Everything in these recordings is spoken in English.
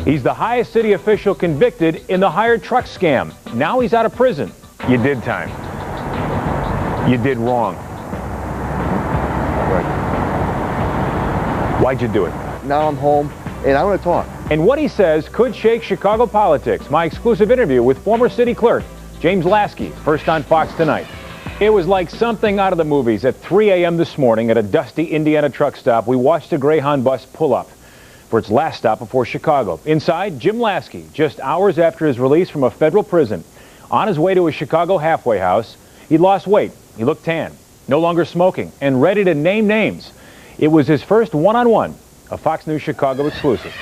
He's the highest city official convicted in the hired truck scam. Now he's out of prison. You did time. You did wrong. Right. Why'd you do it? Now I'm home, and I want to talk. And what he says could shake Chicago politics. My exclusive interview with former city clerk James Laski, first on Fox Tonight. It was like something out of the movies. At 3 a.m. this morning at a dusty Indiana truck stop, we watched a Greyhound bus pull up for its last stop before Chicago. Inside, Jim Laski, just hours after his release from a federal prison. On his way to a Chicago halfway house, he lost weight. He looked tan, no longer smoking, and ready to name names. It was his first one-on-one, a Fox News Chicago exclusive.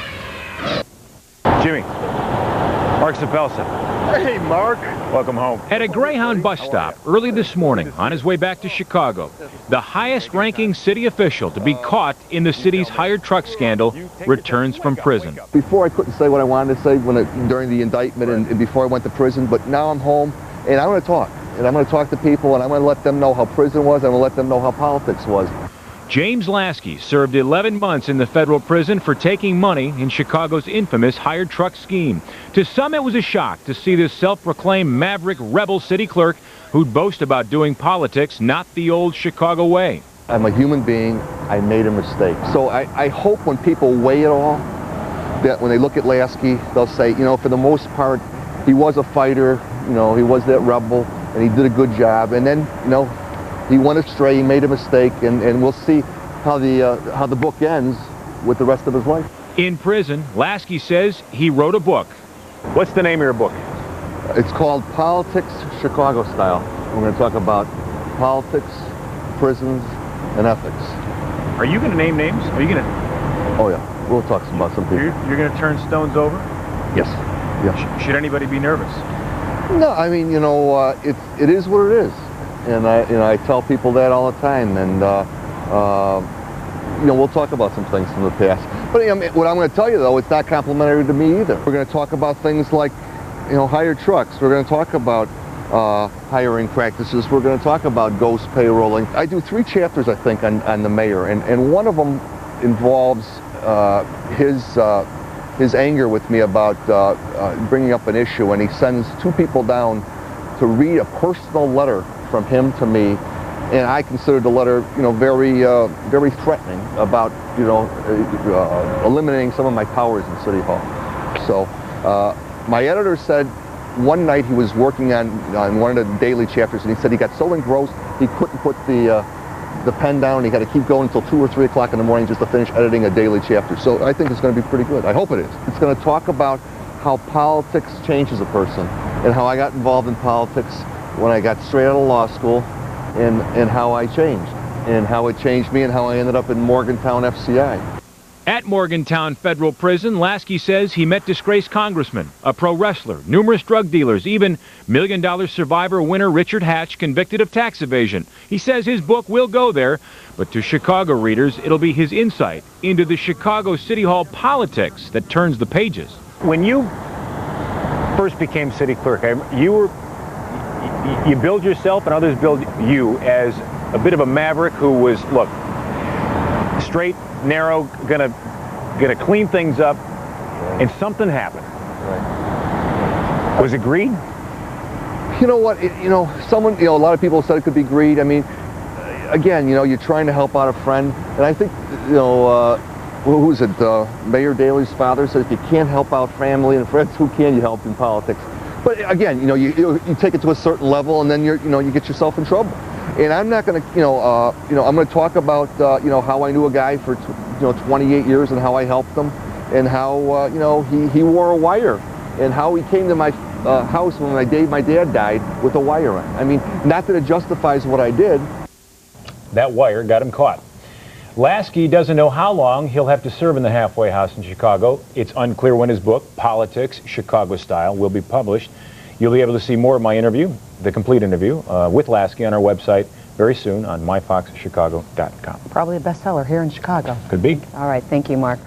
Jimmy, Mark Sapelsa. Hey, Mark. Welcome home. At a Greyhound bus stop early this morning on his way back to Chicago, the highest-ranking city official to be caught in the city's hired truck scandal returns from prison. Before I couldn't say what I wanted to say during the indictment and before I went to prison, but now I'm home and I want to talk. And I'm going to talk to people and I'm going to let them know how prison was. I'm going to let them know how politics was. James Laski served 11 months in the federal prison for taking money in Chicago's infamous hired truck scheme. To some, it was a shock to see this self-proclaimed maverick rebel city clerk who'd boast about doing politics not the old Chicago way. I'm a human being. I made a mistake. So I hope when people weigh it all, that when they look at Laski, they'll say, you know, for the most part, he was a fighter, you know, he was that rebel, and he did a good job. And then, you know, he went astray, he made a mistake, and we'll see how the book ends with the rest of his life. In prison, Laski says he wrote a book. What's the name of your book? It's called Politics Chicago Style. We're going to talk about politics, prisons, and ethics. Are you going to name names? Are you going to? Oh yeah, we'll talk about some people. You're going to turn stones over? Yes. Yeah. Should anybody be nervous? No, I mean, you know, it is what it is. And I tell people that all the time, and you know, we'll talk about some things from the past. But you know, what I'm going to tell you, though, it's not complimentary to me either. We're going to talk about things like, you know, hired trucks. We're going to talk about hiring practices. We're going to talk about ghost payrolling. I do 3 chapters, I think, on the mayor, and one of them involves his anger with me about bringing up an issue, and he sends 2 people down to read a personal letter from him to me, and I considered the letter, you know, very threatening about, you know, eliminating some of my powers in City Hall. So my editor said one night he was working on one of the daily chapters, and he said he got so engrossed he couldn't put the pen down. He had to keep going until 2 or 3 o'clock in the morning just to finish editing a daily chapter. So I think it's going to be pretty good. I hope it is. It's going to talk about how politics changes a person, and how I got involved in politics when I got straight out of law school, and how I changed, and how it changed me, and how I ended up in Morgantown FCI. At Morgantown Federal Prison, Laski says he met disgraced congressmen, a pro wrestler, numerous drug dealers, even $1 Million Survivor winner Richard Hatch, convicted of tax evasion. He says his book will go there, but to Chicago readers, it'll be his insight into the Chicago City Hall politics that turns the pages. When you first became city clerk, you build yourself and others build you as a bit of a maverick who was, look, straight, narrow, gonna clean things up, and something happened. Right. Was it greed? You know what? You know, a lot of people said it could be greed. I mean, again, you know, you're trying to help out a friend, and I think, you know, who was it? Mayor Daley's father said, if you can't help out family and friends, who can you help in politics? But again, you know, you take it to a certain level, and then you get yourself in trouble. And I'm not going to, I'm going to talk about, you know, how I knew a guy for, 28 years, and how I helped him, and how, you know, he wore a wire, and how he came to my house when my dad died with a wire on. I mean, not that it justifies what I did. That wire got him caught. Laski doesn't know how long he'll have to serve in the halfway house in Chicago. It's unclear when his book, Politics Chicago Style, will be published. You'll be able to see more of my interview, the complete interview, with Laski on our website very soon on myfoxchicago.com. Probably a bestseller here in Chicago. Could be. All right, thank you, Mark.